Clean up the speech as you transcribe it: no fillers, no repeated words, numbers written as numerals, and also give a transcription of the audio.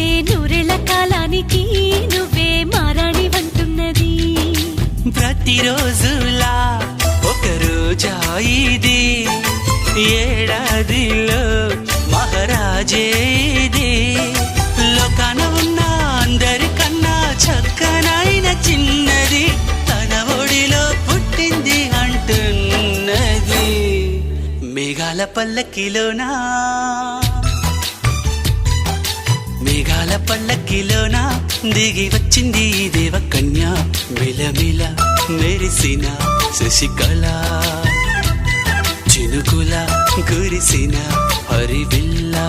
వచ్చే నూరేళ్ల కాలానికి నువ్వే మారాణి వంటున్నది. ప్రతిరోజులా ఒక రోజా ఇది, ఏడాదిలో మహారాజే ఇది. లోకాన ఉన్న అందరికన్నా చక్కనైన చిన్నది తన ఒడిలో పుట్టింది అంటున్నది. మేఘాల పల్లకిలోనా, మేఘాల పల్లకిలోనా దిగి వచ్చింది దేవకన్య. మిలమిల మెరిసిన శశికళ, చినుకుల కురిసిన హరివిల్లా.